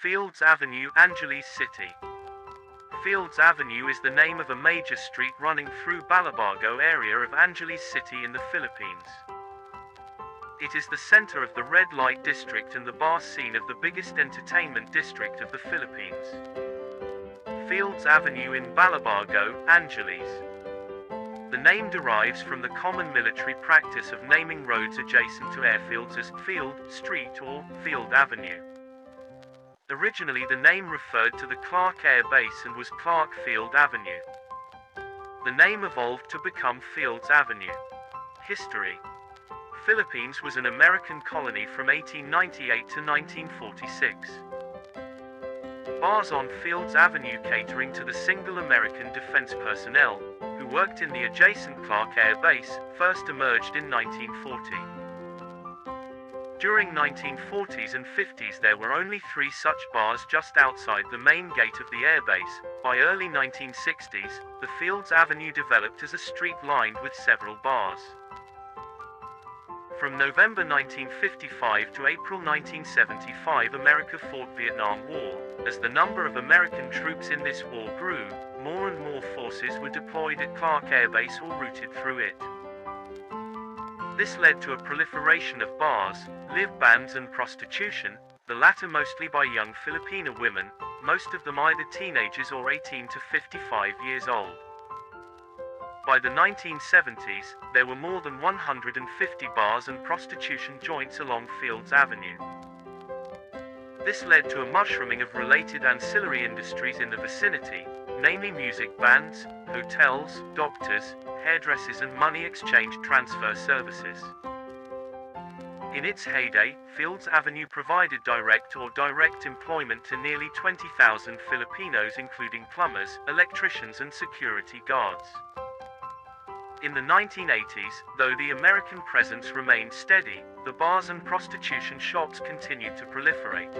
Fields Avenue, Angeles City. Fields Avenue is the name of a major street running through Balibago area of Angeles City in the Philippines. It is the center of the red light district and the bar scene of the biggest entertainment district of the Philippines. Fields Avenue in Balibago, Angeles. The name derives from the common military practice of naming roads adjacent to airfields as Field Street or Field Avenue. Originally the name referred to the Clark Air Base and was Clark Field Avenue. The name evolved to become Fields Avenue. History. Philippines was an American colony from 1898 to 1946. Bars on Fields Avenue catering to the single American defense personnel, who worked in the adjacent Clark Air Base, first emerged in 1940. During 1940s and 50s there were only 3 such bars just outside the main gate of the airbase. By early 1960s, the Fields Avenue developed as a street lined with several bars. From November 1955 to April 1975 America fought Vietnam War. As the number of American troops in this war grew, more and more forces were deployed at Clark Air Base or routed through it. This led to a proliferation of bars, live bands and prostitution, the latter mostly by young Filipino women, most of them either teenagers or 18 to 55 years old. By the 1970s, there were more than 150 bars and prostitution joints along Fields Avenue. This led to a mushrooming of related ancillary industries in the vicinity, namely music bands, hotels, doctors, hairdressers and money exchange transfer services. In its heyday, Fields Avenue provided direct employment to nearly 20,000 Filipinos including plumbers, electricians and security guards. In the 1980s, though the American presence remained steady, the bars and prostitution shops continued to proliferate.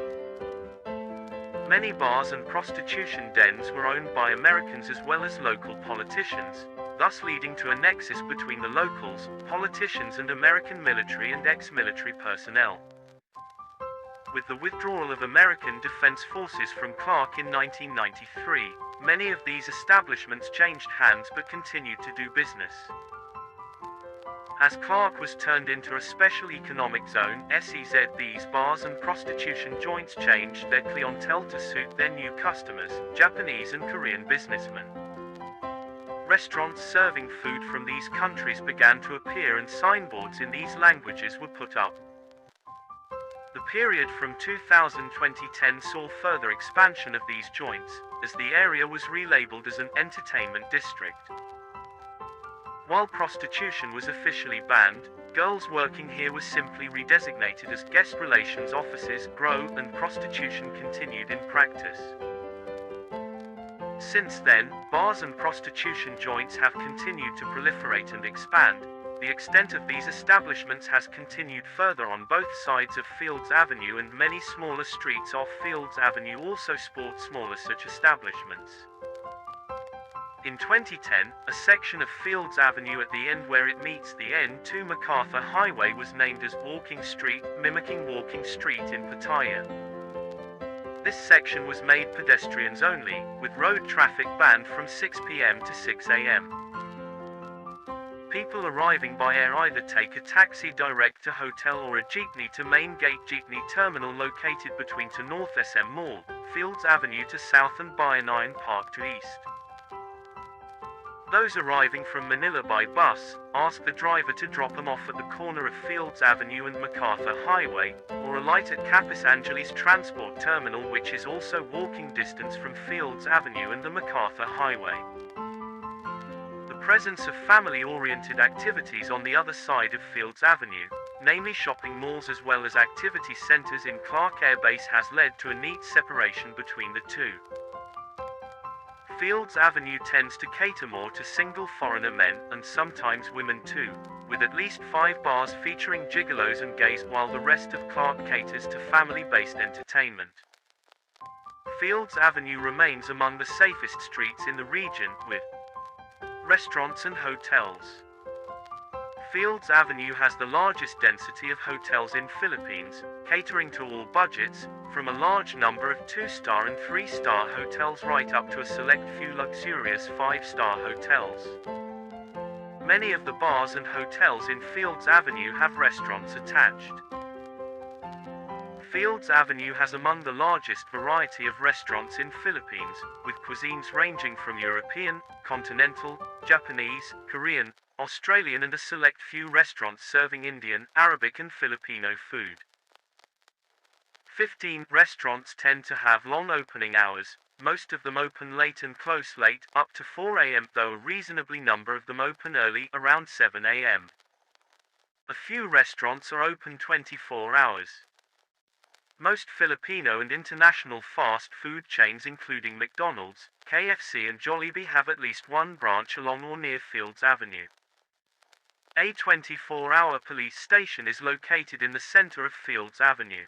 Many bars and prostitution dens were owned by Americans as well as local politicians, thus leading to a nexus between the locals, politicians and American military and ex-military personnel. With the withdrawal of American Defense Forces from Clark in 1993, many of these establishments changed hands but continued to do business. As Clark was turned into a special economic zone (SEZ), these bars and prostitution joints changed their clientele to suit their new customers, Japanese and Korean businessmen. Restaurants serving food from these countries began to appear and signboards in these languages were put up. The period from 2000-2010 saw further expansion of these joints, as the area was relabeled as an entertainment district. While prostitution was officially banned, girls working here were simply redesignated as guest relations offices, and prostitution continued in practice. Since then, bars and prostitution joints have continued to proliferate and expand. The extent of these establishments has continued further on both sides of Fields Avenue, and many smaller streets off Fields Avenue also sport smaller such establishments. In 2010, a section of Fields Avenue at the end where it meets the N2 MacArthur Highway was named as Walking Street, mimicking Walking Street in Pattaya. This section was made pedestrians only, with road traffic banned from 6 p.m. to 6 a.m. People arriving by air either take a taxi direct to hotel or a jeepney to Main Gate Jeepney Terminal located between to North SM Mall, Fields Avenue to South and Bayanihan Park to East. Those arriving from Manila by bus, ask the driver to drop them off at the corner of Fields Avenue and MacArthur Highway, or alight at Capiz Angeles Transport Terminal, which is also walking distance from Fields Avenue and the MacArthur Highway. The presence of family-oriented activities on the other side of Fields Avenue, namely shopping malls as well as activity centers in Clark Air Base, has led to a neat separation between the two. Fields Avenue tends to cater more to single foreigner men, and sometimes women too, with at least 5 bars featuring gigolos and gays, while the rest of Clark caters to family-based entertainment. Fields Avenue remains among the safest streets in the region, with restaurants and hotels. Fields Avenue has the largest density of hotels in Philippines, catering to all budgets, from a large number of 2-star and 3-star hotels right up to a select few luxurious 5-star hotels. Many of the bars and hotels in Fields Avenue have restaurants attached. Fields Avenue has among the largest variety of restaurants in Philippines, with cuisines ranging from European, continental, Japanese, Korean, Australian and a select few restaurants serving Indian, Arabic and Filipino food. 15 restaurants tend to have long opening hours, most of them open late and close late, up to 4 a.m., though a reasonably number of them open early, around 7 a.m. A few restaurants are open 24 hours. Most Filipino and international fast food chains including McDonald's, KFC and Jollibee have at least one branch along or near Fields Avenue. A 24-hour police station is located in the center of Fields Avenue.